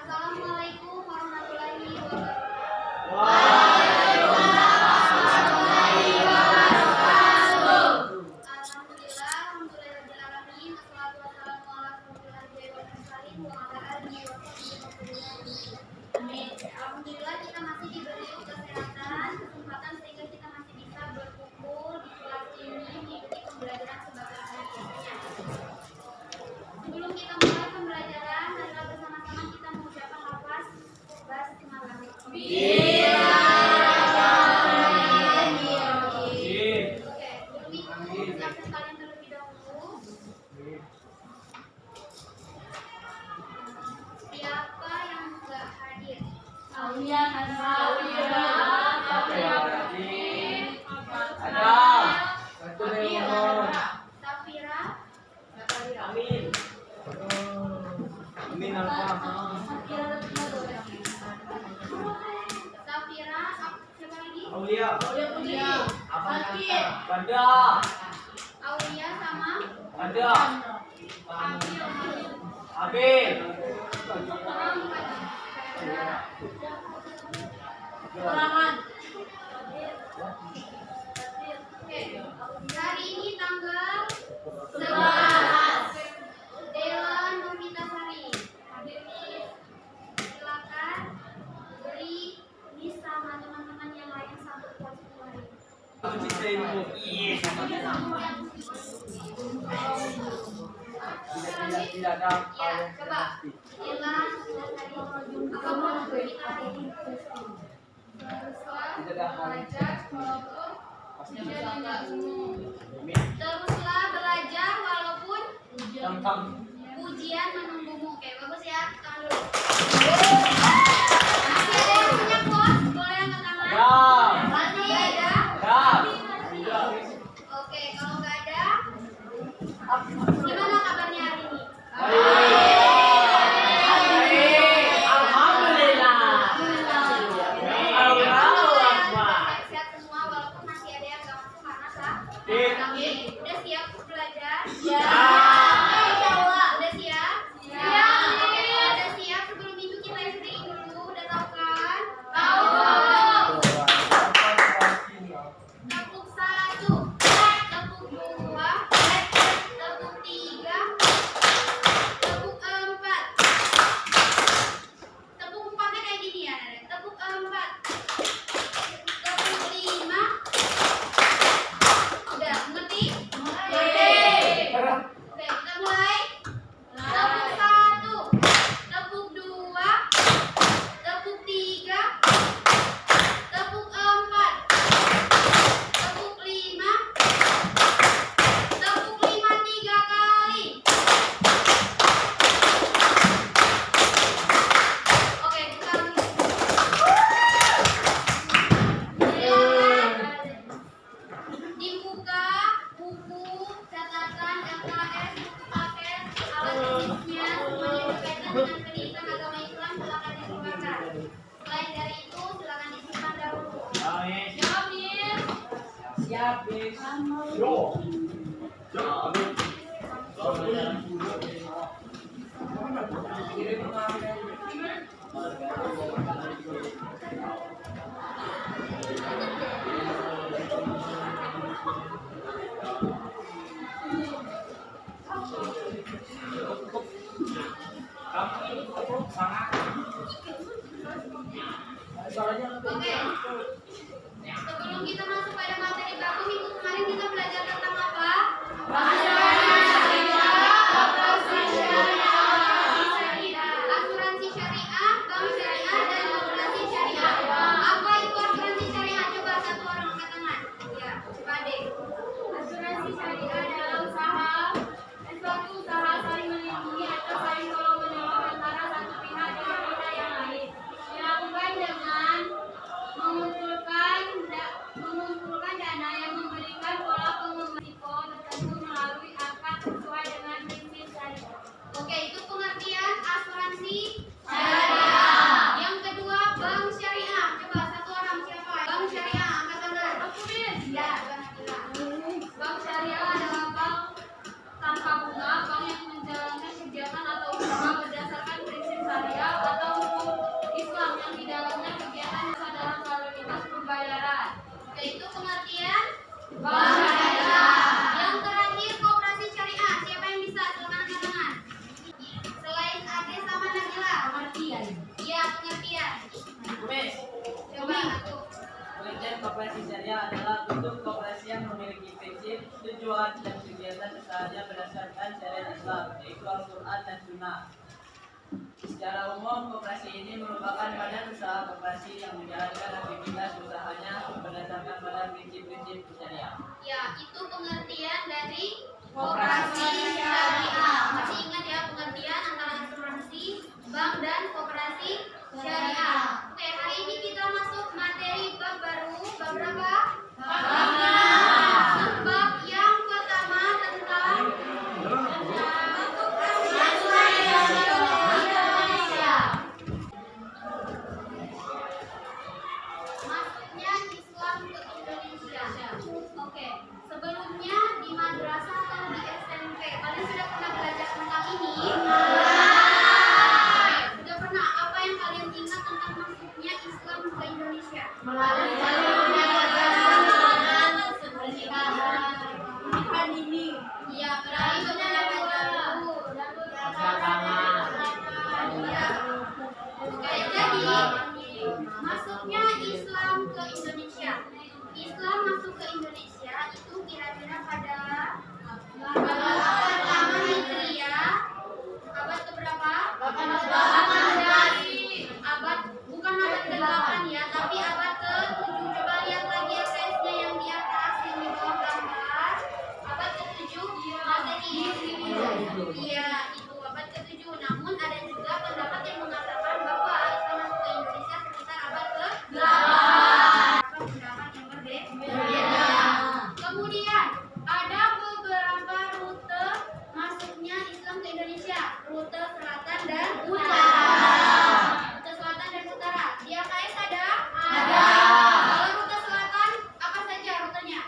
Assalamualaikum warahmatullahi wabarakatuh. Alhamdulillahirobbilalamin, wassalatu wassalamu ala rasulillah wal mursalin wa ala alihi wa sahbihi. Amin. Alhamdulillah kita masih diberi kesehatan, kesempatan sehingga kita masih bisa berkumpul di kelas ini mengikuti pembelajaran sebagai anak biasanya. Sebelum kita mulai pembelajaran, marilah bersama-sama kita mengucapkan lafaz basmalah. Siapa yang enggak hadir? Aulia, Safira, Amin. Safira, siapa lagi? Aulia. Banda. Aulia sama Banda. Abil. Oke. Hari ini tanggal 11. Dela Novitasari. Hadir nih. Silakan beri list sama teman-teman yang lain satu persatu hari. Tidak ada. Ya, coba. Dela apa mau kita hari ini? Teruslah belajar walaupun ujian menunggumu. Oke, bagus ya. Tangan dulu. Masih ada yang punya quotes? Boleh angkat tangan? Masih ada? Oke, kalau nggak ada, gimana kabarnya hari ini? Sehat semua walaupun masih ada yang nggak masuk karena sakit. Udah siap belajar? Udah siap? Udah siap. Sebelum itu kita istirahat dulu. Udah tahu kan? Tepuk 1, tepuk 2, tepuk 3, tepuk 4. Tepuk 4-nya kayak gini ya, Nada. Tepuk 4, tepuk 5. Udah, ngerti? Oke, kita mulai. Tepuk 1, tepuk 2, tepuk 3, tepuk 4, tepuk 5, tepuk 5 3 kali. Oke, sekarang dibuka buku, catatan, LKS, buku paket, alat tulisnya, semuanya berkaitan dengan pendidikan agama Islam, silakan dikeluarkan. Selain dari itu, silakan disimpan dahulu. Jawab, Mir. Siap, bis. Oke. Sebelum kita masuk pada materi baku, minggu kemarin kita belajar tentang apa? Bahasa Indonesia. prinsip, tujuan, dan kegiatan usahanya berdasarkan syariat Islam, yaitu Al-Quran dan Sunnah. Secara umum, koperasi ini merupakan badan usaha koperasi yang menjalankan aktivitas usahanya berdasarkan pada prinsip-prinsip syariah. Ya, itu pengertian dari Koperasi syariah. Masih ingat ya pengertian antara asuransi, bank, dan koperasi syariah. Oke, hari ini kita masuk materi bab baru. Bab berapa? Bab yang pertama tentang masuknya Islam ke Indonesia. Oke, sebelumnya di madrasah atau di SMP, kalian sudah pernah belajar tentang ini? Sudah pernah? Apa yang kalian ingat tentang masuknya Islam ke Indonesia? Iya, berarti beberapa jalur. Iya. Oke, jadi masuknya Islam ke Indonesia. Islam masuk ke Indonesia itu kira-kira pada abad pertama Hijriah. Abad keberapa? Abad bukan abad ke-8 ya, tapi abad ke-7. Coba lihat lagi ya face-nya yang di atas, yang di bawah gambar. Abad ke-7 Masehi. Iya, itu abad ke-7. Namun ada juga pendapat yang mengatakan bahwa Islam masuk ke Indonesia sekitar abad ke-8. Pendapat yang berbeda. Kemudian ada beberapa rute masuknya Islam ke Indonesia. Rute selatan dan utara. Rute selatan dan utara. Di AKS ada? Kalau rute selatan apa saja rutenya?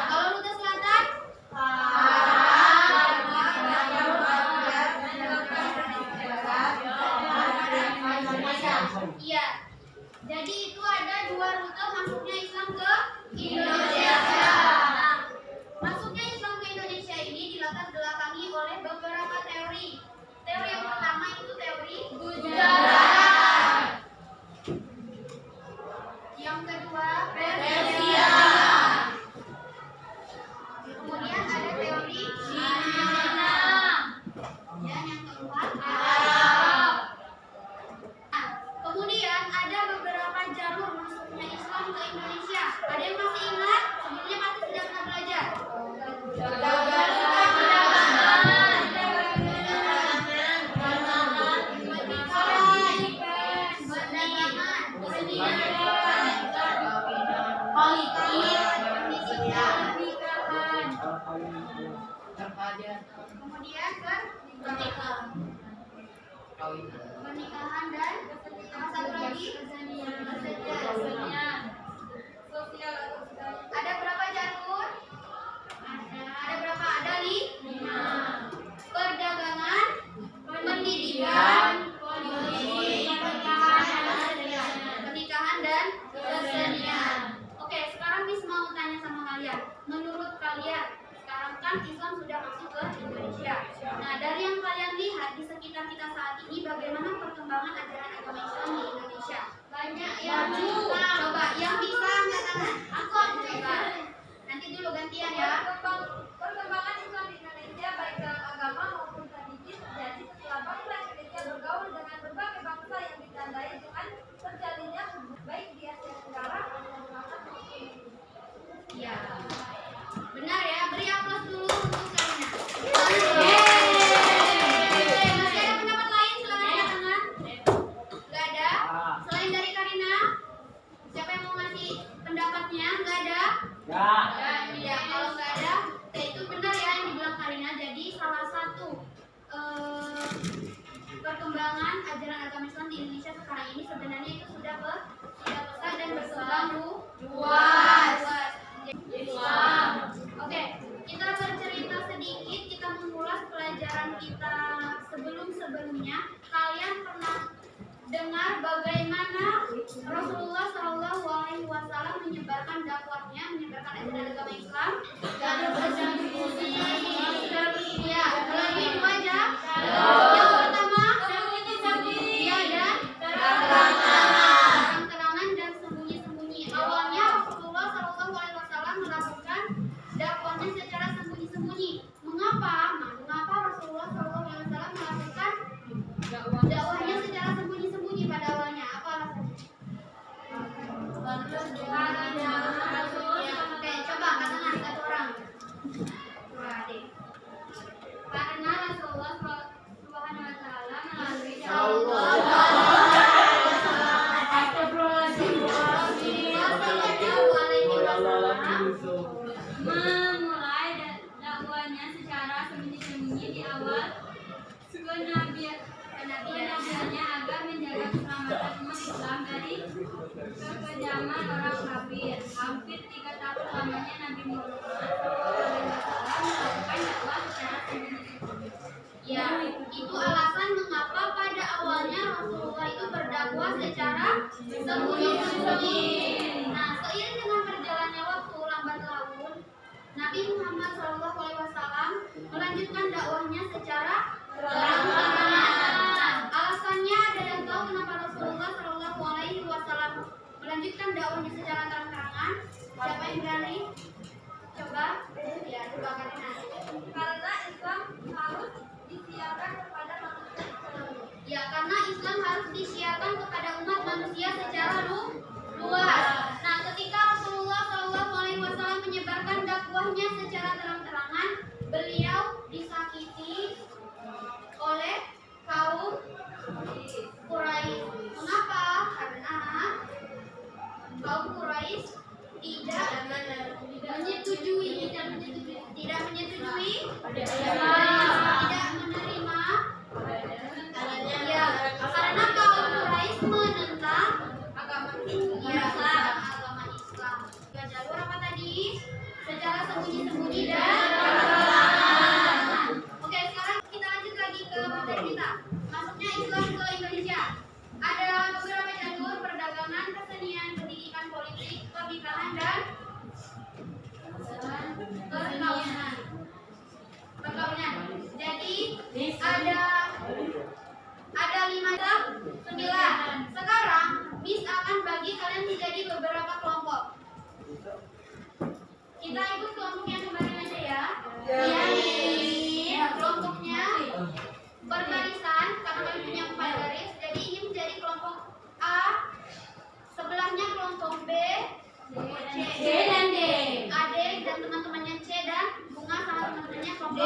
Kalau rute selatan? Iya. Jadi itu ada 2 rute masuknya Islam ke Indonesia. Nah, masuknya Islam ke Indonesia ini dilatar belakangi oleh beberapa teori. Teori yang pertama itu teori Gujarat. Yang kedua Persia. Kemudian ada teori Cina. Dan yang keempat Arab. Nah, kemudian ada beberapa jalur masuknya Islam ke Indonesia. Ada yang masih ingat? Sebelumnya pasti sudah pernah belajar. Kemudian pernikahan dan apa satu lagi? Kesenian. Ada berapa jalur? Ada berapa? Ada 5. Perdagangan, pendidikan, pernikahan dan kesenian. Oke, sekarang Miss mau tanya sama kalian. Menurut kalian, sekarang kan Islam sudah masuk ke Indonesia. Nah, dari yang kalian lihat di sekitar kita saat ini, bagaimana perkembangan ajaran agama Islam di Indonesia? Banyak yang coba yang bisa angkat tangan. Aku coba. Nanti dulu gantian ya. Perkembangan Islam di Indonesia baik dalam agama maupun tradisi terjadi setelah bangsa Indonesia bergaul dengan berbagai bangsa yang ditandai dengan terjalinnya hubungan baik di Asia Tenggara, Asia Selatan maupun Indonesia. Iya. Benar ya. Beri aplaus dulu untuk Karina. Masih ada pendapat lain selain angkat tangan? Enggak ada? Selain dari Karina? Siapa yang mau ngasih pendapatnya? Enggak ada? Ya, kalau nggak ada, ya itu benar ya yang dibilang Karina. Jadi salah satu perkembangan ajaran agama Islam di Indonesia sekarang ini sebenarnya itu sudah besar dan berkembang luas. Oke, kita bercerita sedikit, kita mengulas pelajaran kita sebelumnya. Kalian pernah dengar bagaimana Rasulullah SAW menyebarkan dakwahnya, menyebarkan ajaran agama memulai dakwahnya secara sembunyi-sembunyi di awal kenabiannya agar menjaga keselamatan umat Islam dari kekejaman orang kafir. Hampir 3 tahun lamanya Nabi Muhammad melakukan dakwah secara sembunyi-sembunyi. Ya, itu alasan mengapa pada awalnya Rasulullah itu berdakwah secara sembunyi-sembunyi. Nah, seiring dengan berjalannya waktu lambat laun, Nabi Muhammad SAW melanjutkan dakwahnya secara terang-terangan. Alasannya ada yang tahu kenapa Rasulullah SAW melanjutkan dakwahnya secara terang-terangan? Siapa yang berani? Coba, ya, coba Karina. Karena Islam harus disiarkan kepada manusia secara luas. Ya, karena Islam harus disiarkan kepada umat manusia secara luas. Nah, ketika Rasulullah SAW menyebarkan dakwahnya secara terang-terangan, beliau disakiti oleh kaum Quraisy. Mengapa? Karena kaum Quraisy tidak menyetujui, tidak menerima. Ya, karena kaum Quraisy menentang agama Islam. Tiga jalur apa tadi? Secara sembunyi-sembunyi dan terang-terangan. Oke, sekarang kita lanjut lagi ke materi kita. Masuknya Islam ke Indonesia. Ada beberapa jalur: perdagangan, kesenian, pendidikan, politik, pernikahan, dan perkawinan. Jadi ada 9. Sekarang Miss akan bagi kalian menjadi beberapa kelompok. Kita ikut kelompok yang kemarin aja ya. Iya, kelompoknya berbarisan karena kalian punya 4 garis. Jadi ini menjadi kelompok A, sebelahnya kelompok B, C dan D. Adik dan teman-temannya C dan Bunga sama teman-temannya kelompok D.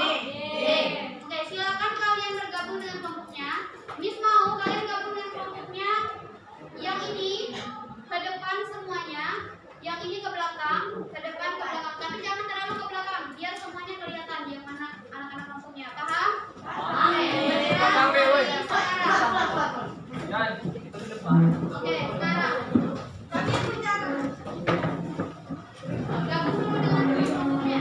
Oke, silakan kalian bergabung dengan kelompoknya. Miss mau kalian gabung dengan kelompoknya. Yang ini ke depan semuanya, yang ini ke belakang, ke depan ke belakang. Tapi jangan terlalu ke belakang, biar semuanya kelihatan yang mana anak-anak kampungnya. Paham? Oke, sekarang kalian bicara. Gabung dulu dengan kelompoknya.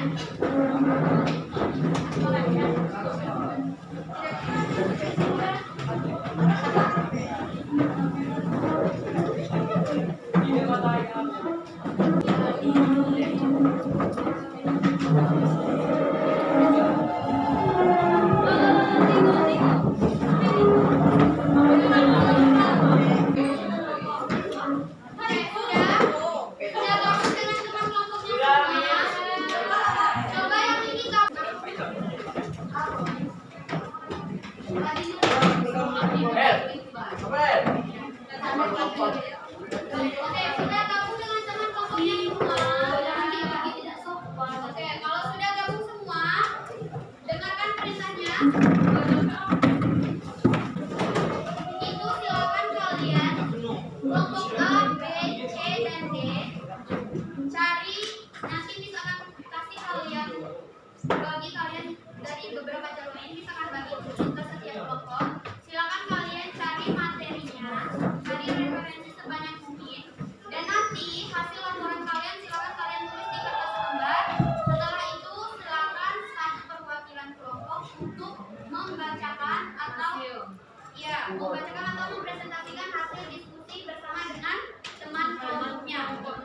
Membacakan atau mempresentasikan hasil diskusi bersama dengan teman kelompoknya. Untuk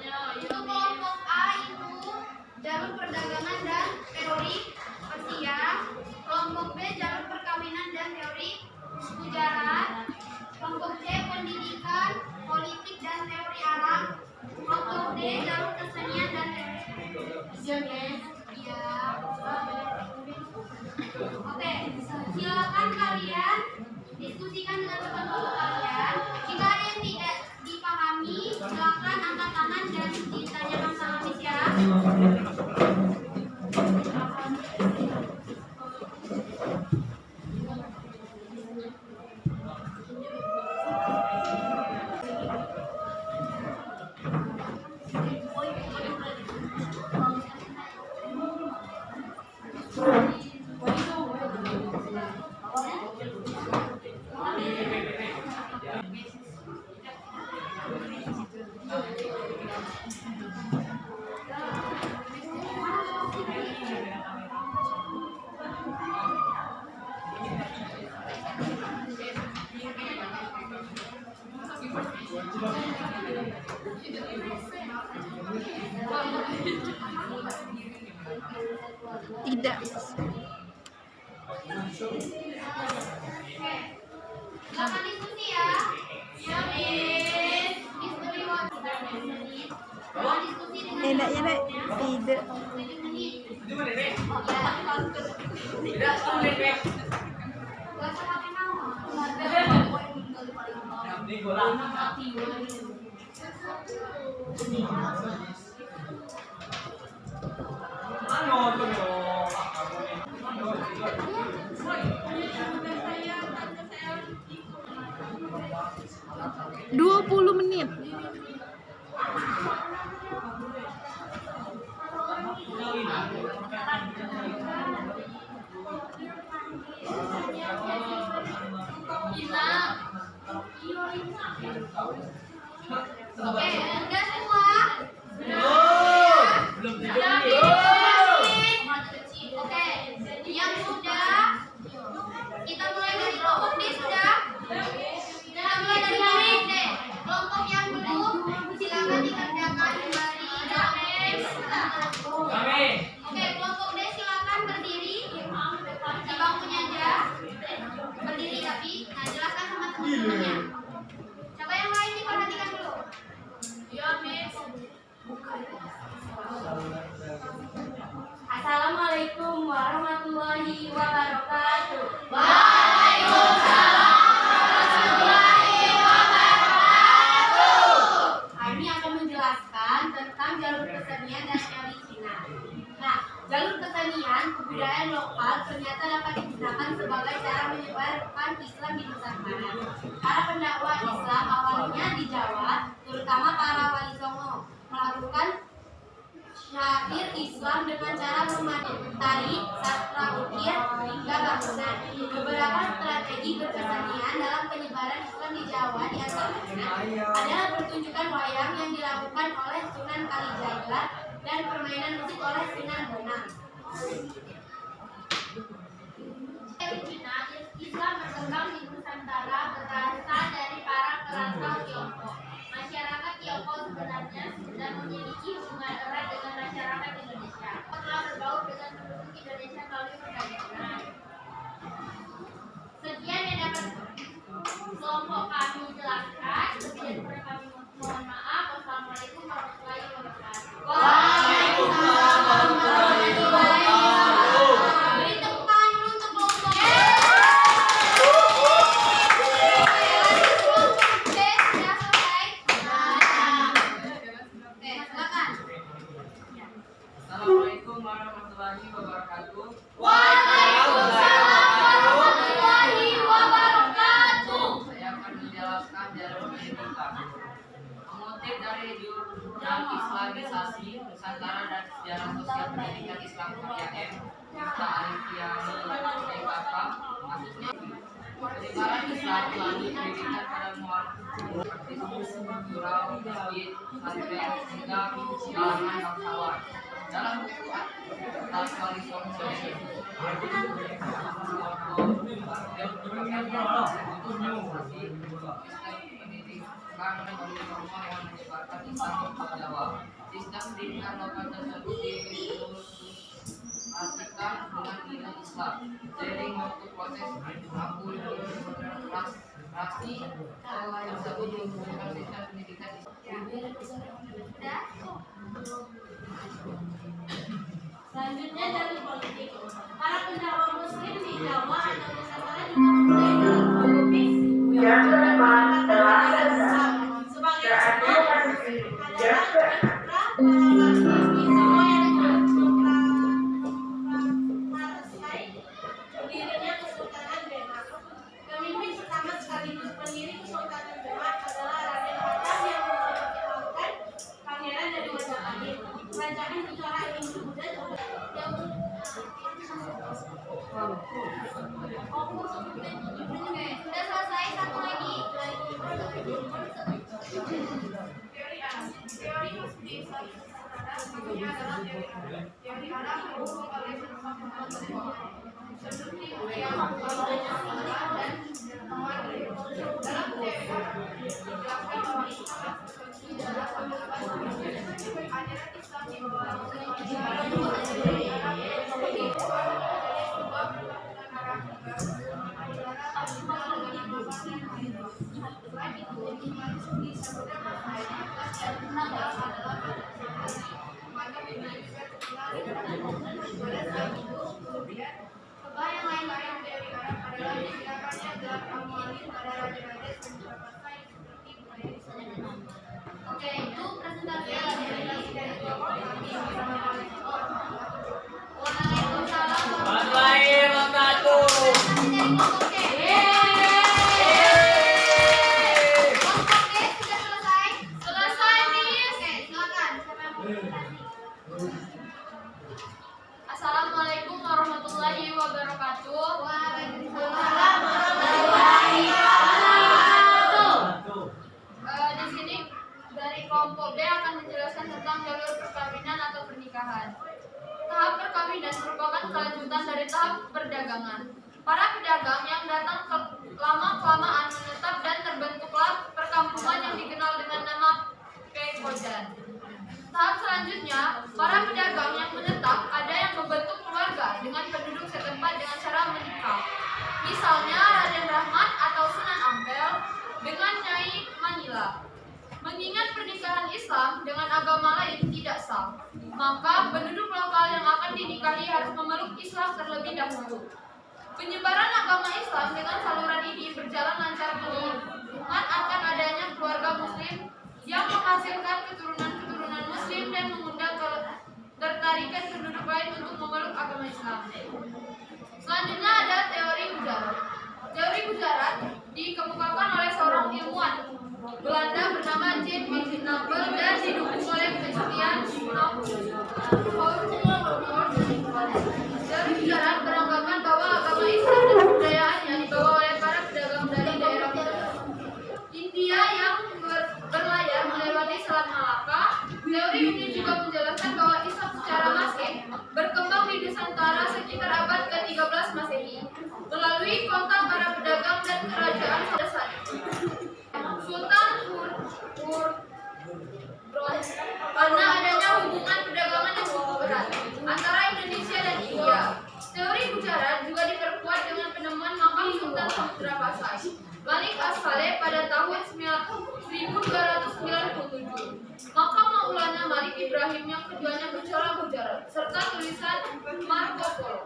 kelompok A itu jalur perdagangan dan teori persiap, kelompok B jalur perkawinan dan teori sejarah, kelompok C pendidikan, politik dan teori Arab, kelompok D jalur kesenian dan teori. Oke, silakan kalian diskusikan dengan teman-teman kalian. Jika ada yang tidak dipahami, silakan angkat tangan dan ditanyakan sama Miss ya. Tidak. Silakan diskusi ya. Ya, Miss. Miss beri waktu 10 menit. Mau diskusi dengan Enaknya Nek. Tidak. 7 menit. Itu mana nih? Ya, Tidak, 10 menit nih. gak usah pakai nama. Ini bola. Ano tuh yo? 20 menit. Oke, udah semua. Belum Oke, yang sudah kita mulai dari kelompok D sudah. Kita mulai dari kelompok D. Kelompok yang belum silakan dikerjakan kembali. Kami. Oke, kelompok D silakan berdiri di bangkunya aja. Berdiri tapi, nah jelaskan sama teman-temannya. Coba yang lain diperhatikan dulu. Ya, Miss. Assalamualaikum warahmatullahi wabarakatuh. Kami akan menjelaskan tentang jalur kesenian dan perizinan. Nah, jalur kesenian kebudayaan lokal ternyata dapat digunakan sebagai cara menyebarkan Islam di Nusantara. Para pendakwah Islam awalnya di Jawa, terutama para wali songo, melakukan syair Islam dengan cara memadukan tari, sastra ukir, hingga bangunan. Beberapa strategi berkesenian dalam penyebaran Islam di Jawa diantaranya adalah pertunjukan wayang yang dilakukan oleh Sunan Kalijaga dan permainan musik oleh Sunan Bonang. Islam berkembang di Nusantara berasal dari para perantau Tiongkok. Masyarakat Tiongkok sebenarnya sudah memiliki hubungan erat dengan masyarakat Indonesia. Telah berbaur dengan penduduk Indonesia melalui perdagangan. Sekian yang dapat kelompok kami jelaskan. Lebih dari kurang kami mohon maaf. Wassalamualaikum warahmatullahi wabarakatuh. Waalaikumsalam warahmatullahi wabarakatuh. Beri tepuk tangan dulu untuk kelompok. Oke, sudah selesai. Oke, silakan. Assalamualaikum warahmatullahi wabarakatuh. Warahmatullahi wabarakatuh. Saya akan menjelaskan jalur pendidikan. Mengutip dari jurnal Islamisasi Nusantara dan Sejarah Sosial Pendidikan Islam KM, Miftah Alifiani PKK, maksudnya penyebaran Islam melalui pendidikan pada muara surau, masjid, pesantren, hingga kalangan bangsawan. Dalam buku Atas Wali Songo sistem pendidikan lokal tersebut diilustrasikan dengan nilai Islam. Seiring waktu proses akulturasi tersebut menggunakan sistem pendidikan Selanjutnya jalur politik. Para pendakwah Muslim di Jawa atau Nusantara juga mempunyai jalur politik yang menggunakan Islam sebagai contoh adalah citra para laki-laki Jawa yang meresai berdirinya Kesultanan Demak. Pemimpin pertama sekaligus pendiri Kesultanan Demak adalah Raden Batam yang memperkenalkan Pangeran dari Majapahit. Kerajaan Putra Hindu Buddha Oke, sudah selesai. Satu lagi. Teori A. Teori masuk di Islam Nusantara satunya adalah teori A. Teori A didukung oleh seperti yang dan temuan dalam teori A dijelaskan bahwa Islam bisa beberapa saya dan menambah adalah maka bina juga pada saat itu kemudian kebayang lain-lain dari Arab adalah dikirakannya gelar Al-Mu'allim pada raja-raja dan beberapa saya seperti budaya di sana. Oke, itu presentasi dari kelompok kami. Waalaikumsalam warahmatullahi wabarakatuh. Presentasi dari kelompok C. Kelompok D sudah selesai? Selesai, Miss. Oke, silakan. Siapa yang mau presentasi? Assalamualaikum warahmatullahi wabarakatuh. Waalaikumsalam warahmatullahi wabarakatuh. Di sini dari kelompok B akan menjelaskan tentang jalur perkawinan atau pernikahan. Tahap perkawinan merupakan kelanjutan dari tahap perdagangan. Para pedagang yang datang lama-kelamaan menetap dan terbentuklah perkampungan yang dikenal dengan nama pekojan. Tahap selanjutnya, para pedagang yang menetap ada yang membentuk keluarga dengan penduduk setempat dengan cara menikah. Misalnya Raden Rahmat atau Sunan Ampel dengan Nyai Manila. Mengingat pernikahan Islam dengan agama lain tidak sah, maka penduduk lokal yang akan dinikahi harus memeluk Islam terlebih dahulu. Penyebaran agama Islam dengan saluran ini berjalan lancar dengan akan adanya keluarga Muslim yang menghasilkan keturunan-keturunan Muslim dan mengundang ketertarikan penduduk lain untuk memeluk agama Islam. Selanjutnya ada teori mujarab. Teori mujarab dikemukakan oleh seorang ilmuwan Belanda bernama Jan Nabel dan didukung oleh penelitian Teori mujarab beranggapan bahwa agama Islam dan kebudayaannya dibawa oleh para pedagang dari daerah India yang berlayar melewati Selat Malaka. Teori ini juga menjelaskan bahwa Islam secara masif berkembang di Nusantara sekitar abad ke-13 Masehi melalui kontak para pedagang dan kerajaan pada saat itu. Sultan karena adanya hubungan perdagangan yang cukup erat antara Indonesia dan India. Teori mujarab juga diperkuat dengan penemuan makam Sultan Samudra Pasai Malik As-Saleh pada tahun 1297. Makam Maulana Malik Ibrahim yang keduanya bercorak mujarab serta tulisan Marco Polo.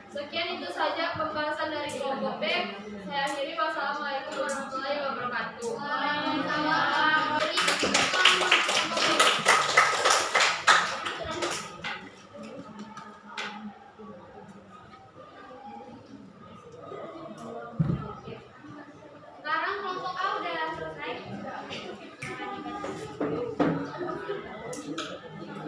Sekian itu saja pembahasan dari kelompok B. Saya akhiri. Wassalamualaikum warahmatullahi wabarakatuh. Sekarang kelompok A udah selesai.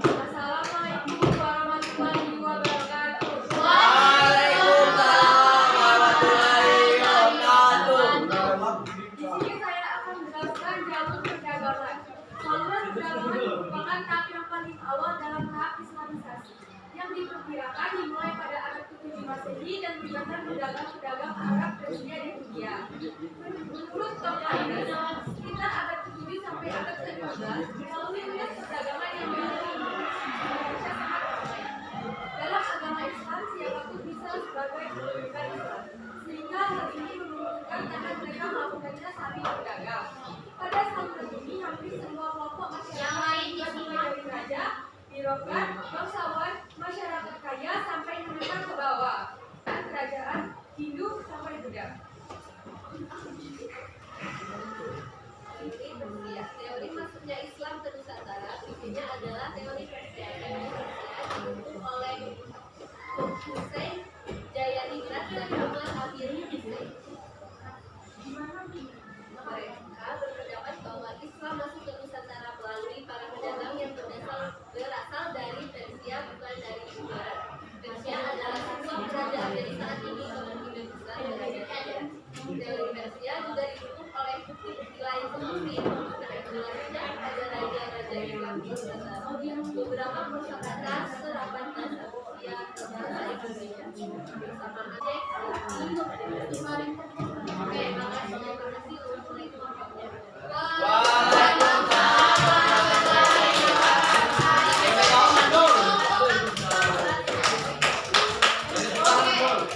Assalamualaikum warahmatullahi wabarakatuh. Waalaikumsalam warahmatullahi wabarakatuh. Di sini saya akan menjelaskan jalur perdagangan. Saluran perdagangan merupakan tahap yang paling awal dalam tahap Islamisasi yang diperkirakan dimulai pada abad ke-7 Masehi dan melibatkan pedagang-pedagang Arab Persia di India. Menurut Tokaidas, sekitar abad ke-7 sampai abad ke-15 melalui lintas perdagangan yang memiliki Indonesia sangat ramai. Dalam agama Islam, siapapun bisa sebagai bukan Islam, sehingga hal ini menunjukkan karena mereka melakukannya sambil berdagang. Pada saluran ini, hampir semua kelompok masyarakat mulai dari raja, birokrat, bangsawan, masyarakat kaya sampai menengah ke bawah, dan kerajaan Hindu sampai Buddha. Teori masuknya Islam ke Nusantara intinya adalah teori Persia. Teori Persia didukung oleh Hussein Jayaningrat dan Muhammad Akhiri Hussein. Mereka berpendapat bahwa Islam masuk ke Nusantara melalui para pedagang yang berasal dari Persia, bukan dari Barat. Persia adalah simbol kerajaan dari saat ini kemungkinan besar dari ada. Teori Persia juga didukung oleh bukti-bukti lain seperti menjelaskan pada raja-raja yang kami beberapa persyaratan serapan dan Persia bahasa Indonesia bersama Aceh, Oke, makasih. Assalamualaikum warahmatullahi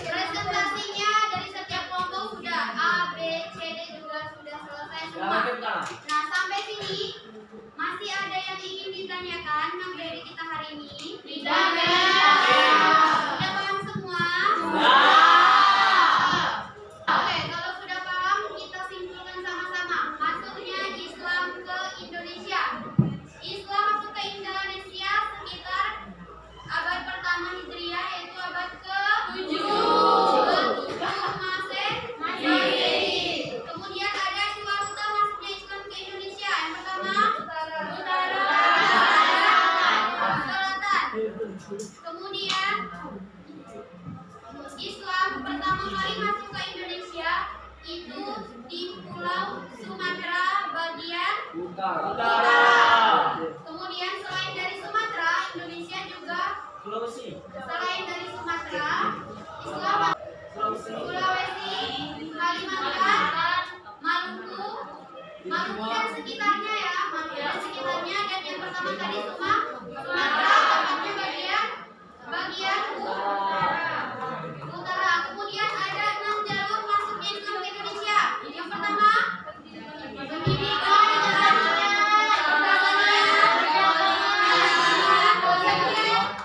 presentasinya dari setiap kelompok sudah A, B, C, D juga sudah selesai semua. ditanyakan materi kita hari ini? Tidak. Sudah paham semua? Oke, kalau sudah paham, kita simpulkan sama-sama. Masuknya Islam ke Indonesia. Islam masuk ke Indonesia sekitar abad pertama Hijriah, yaitu abad ke-7 Masehi. Kemudian ada dua rute masuknya Islam ke Indonesia. Yang pertama, utara, selatan. Kemudian Islam pertama kali masuk ke Indonesia itu di Pulau Sumatera bagian utara. Kemudian selain dari Sumatera, Indonesia juga selain dari Sumatera, Islam Sulawesi, Kalimantan, Maluku dan sekitarnya ya, Maluku dan sekitarnya. Dan yang pertama tadi Sumatera, tepatnya bagian utara. Kemudian ada 6 jalur masuknya Islam ke Indonesia. Yang pertama, pendidikan,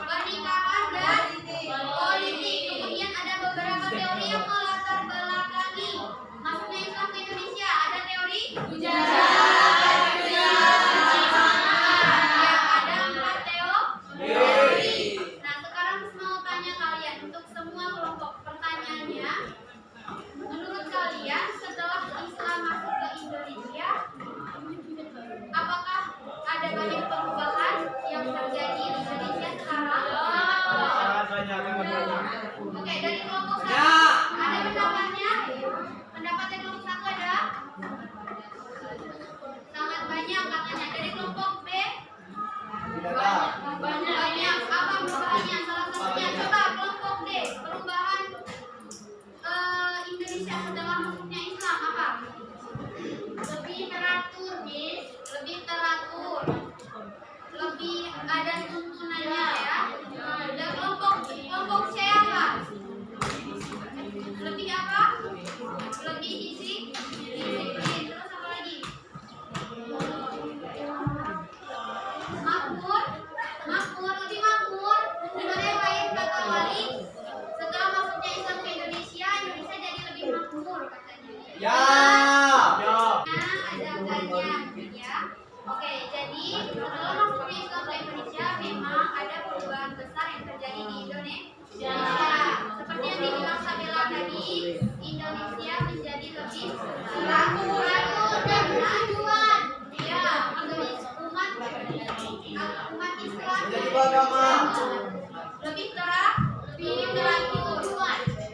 pernikahan dan politik. Kemudian ada beberapa teori yang melatar belakangi masuknya Islam ke Indonesia. Ada teori yang ada 4 teori. Nah, sekarang mau tanya kalian untuk semua kelompok. Pertanyaannya, menurut kalian setelah Islam masuk ke Indonesia, apakah ada banyak perubahan yang terjadi di Indonesia sekarang? Oke, dari kelompok 1 ada pendapatnya? Pendapatnya kelompok 1 ada? Sangat banyak katanya. Dari kelompok B? Banyak. Apa perubahannya? Salah satunya coba kelompok D. Perubahan Indonesia setelah masuknya Islam apa? Lebih teratur, Miss. Lebih teratur. Lebih ada tuntunannya ya. Dan kelompok C apa? Lebih apa? Lebih disiplin. Terus apa lagi? Makmur, lebih makmur. Dengan yang lain kata Wali, setelah masuknya Islam ke Indonesia jadi lebih makmur katanya. Nah, ada banyak ya. Oke, jadi setelah masuknya Islam ke Indonesia memang ada perubahan besar yang terjadi di Indonesia. Seperti yang dibilang Sabila tadi, Indonesia menjadi lebih teratur dan majuan. Ya, umat Islam lebih teratur.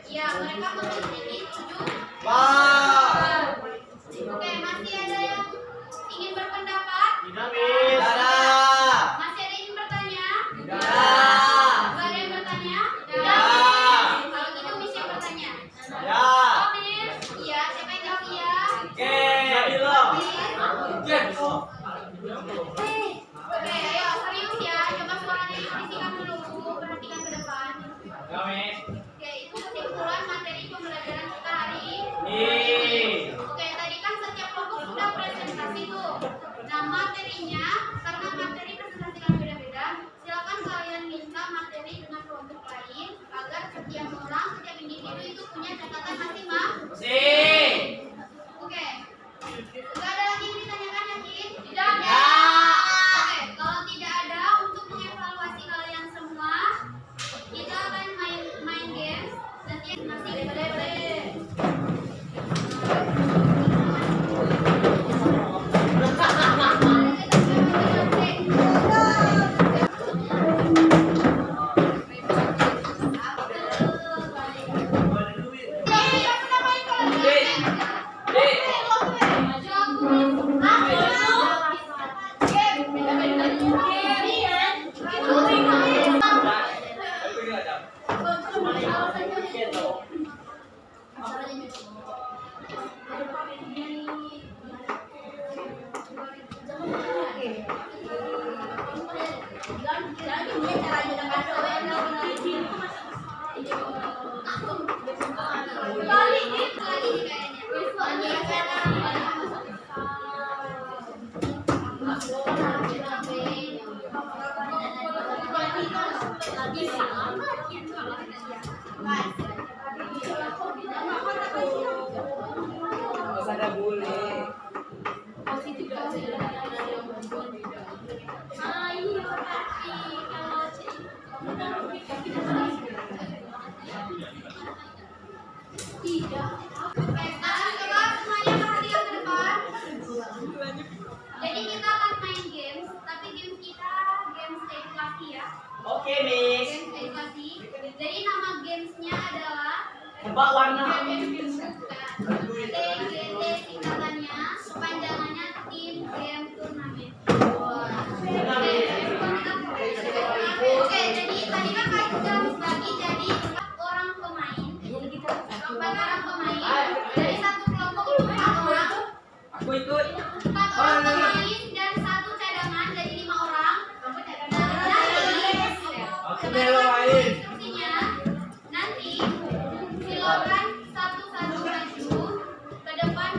Ya, mereka memiliki 7. Oke, masih ada yang ingin berpendapat? Masih ada yang ingin bertanya? Gak ada yang bertanya? Kalau gitu Miss yang bertanya. Oh, Miss? Iya, siapa yang jawab iya? Oke, ayo serius ya. Coba suaranya diperhatikan dulu. Perhatikan ke depan. Oke, itu kesimpulan materi pembelajaran kita hari ini. Oke, tadi kan setiap kelompok sudah presentasi tuh. Nah, materinya, karena materi presentasi kan beda-beda, silakan kalian minta materi dengan kelompok lain agar setiap orang, setiap individu itu punya catatan masing-masing. Oke. Enggak ada lagi yang ditanyakan, yakin? Tidak ada. Oke, kalau tidak ada, untuk mengevaluasi kalian semua, kita akan main games. Nanti masih Masa ada bule. Oke, sekarang coba semuanya perhatikan ke depan. Jadi kita akan main games, tapi games kita games edukasi ya. Oke, Miss. Games edukasi. Jadi nama gamesnya adalah Tebak warna. TGT singkatannya, kepanjangannya Team Game Turnamen. Oke, jadi tadi kan kalian sudah bagi jadi 4 orang pemain. 4 orang pemain. Dari satu kelompok itu 4 orang. Aku ikut. 4 orang pemain dan 1 cadangan, jadi 5 orang. Aku belok main. Instruksinya nanti silakan satu-satu maju ke depan,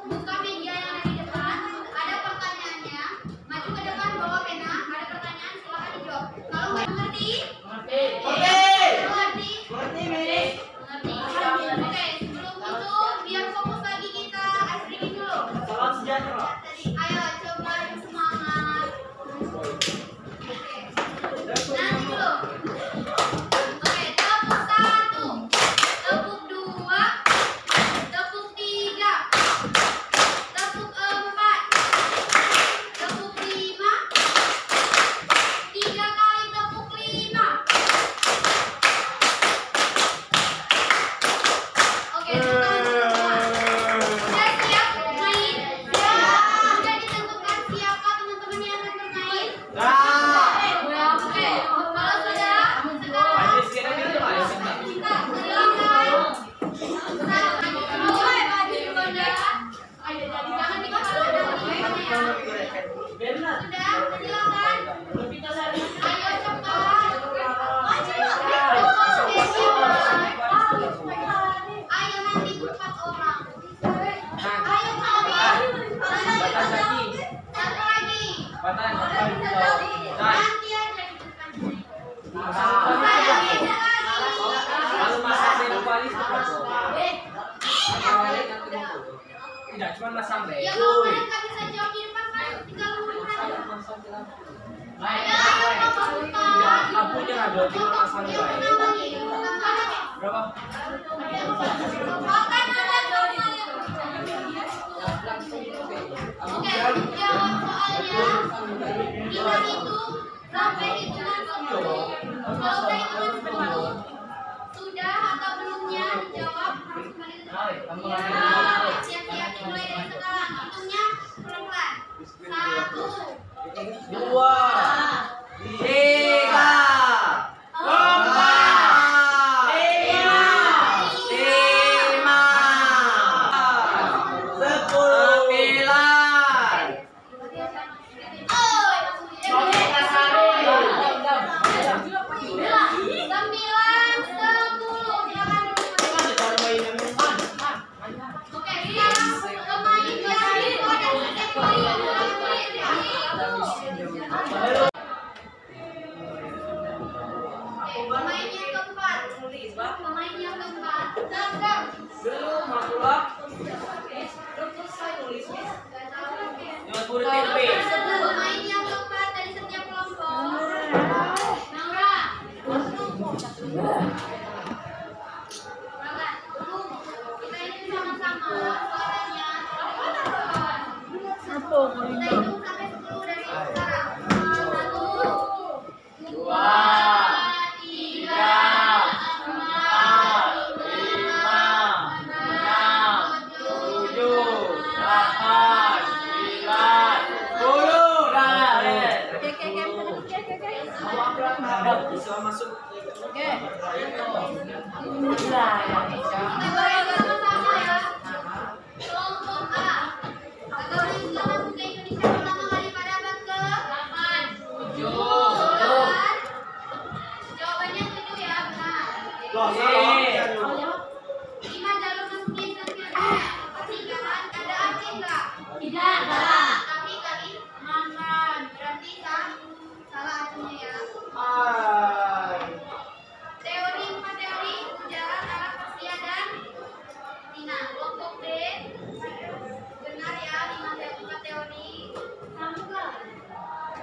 buka media yang ada di depan. Ada pertanyaannya, maju ke depan bawa pena. Ada pertanyaan silakan dijawab. Kalau nggak mengerti, Oke. mengerti, Ngerti, Miss. mengerti. Oke, sebelum itu biar fokus lagi kita ice cream dulu. Salam sejahtera. Ayo coba semangat. Oke. Nanti dulu. Oke, tepuk 1, tepuk 2, tepuk 3, tepuk 4, tepuk 5, 3 kali tepuk 5. Oke, teman-teman sudah siap main? Sudah ditentukan siapa teman-teman yang akan bermain? Oke, kalau sudah, sekarang Ayo sekarang kita main. Benar. Batan. Kalau masang senopalis tidak cuma masang deh. Ya kalau kalian nggak bisa jawab di depan kan tinggal ngomong aja. Lampunya ada cuma masang deh. Berapa? Oke, jawab soalnya. Kita itu sampai hitungan 10. Kalau udah hitungan 10, sudah atau belumnya dijawab harus kembali ke depan. Ya, siap-siap dimulai dari sekarang. Hitungnya pelan-pelan. 1, 2, 3, 4, 5. Pemain yang keempat dari setiap kelompok. Naura. Berangkat. Kita hitung sama-sama suaranya. Kita hitung sampai 10 dari sekarang. 1, 2, 3, 4, 5, 6, 7, 8, 9, 10. Bisa masuk. Kita balik sama-sama ya. Kelompok A. Agama Islam masuk ke Indonesia pertama kali pada abad ke-8. 7. Jawabannya 7 ya, benar. 5 jalur masuk ke Indonesia. Pertigaan ada Aceh enggak? Tidak. Tapi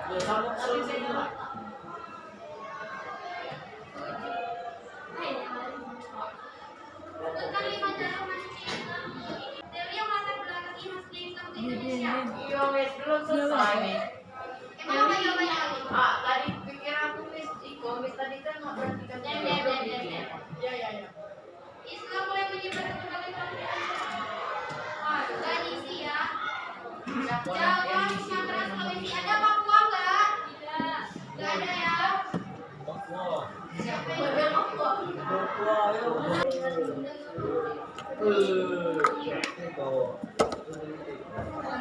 Tentang 5 cara masuk Islam. Teori yang latar belakangi masuknya Islam ke Indonesia. Iya, wes belum selesai nih. Emang apa jawabannya Ali? Ah, tadi pikir aku wis iko, wis tadi kan mau perhatikan. Ya. Islam mulai menyebar ke berbagai kalangan. Gak diisi ya. Jawa, Sumatera, Sulawesi. Ada Papua nggak? Tidak. Nggak ada ya. Siapa yang ada Papua?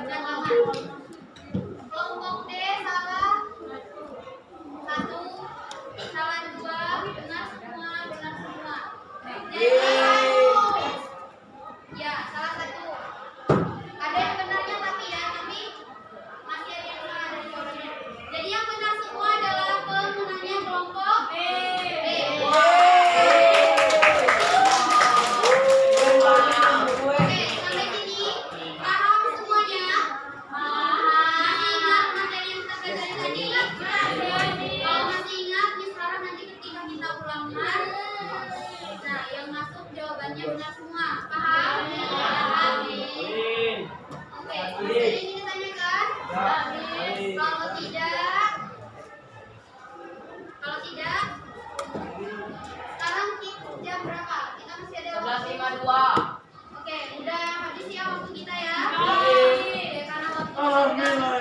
Jangan. Kelompok D salah 1, salah 2, benar semua. Ya, salah 1. Ada yang benarnya tapi masih ada yang salah dari jawabannya. Jadi yang benar semua adalah pemenangnya kelompok B. Oke, sampai sini paham semuanya? Masih ingat materi yang kita pelajari tadi? Kalau masih ingat, nih sekarang nanti ketika kita ulangan, nah yang masuk jawabannya benar semua. Paham? Oke, masih ada yang ingin ditanyakan? Kalau tidak, sekarang jam berapa? Kita masih ada waktu. 11.52. Oke, udah habis ya waktu kita ya. Oke, karena waktu kita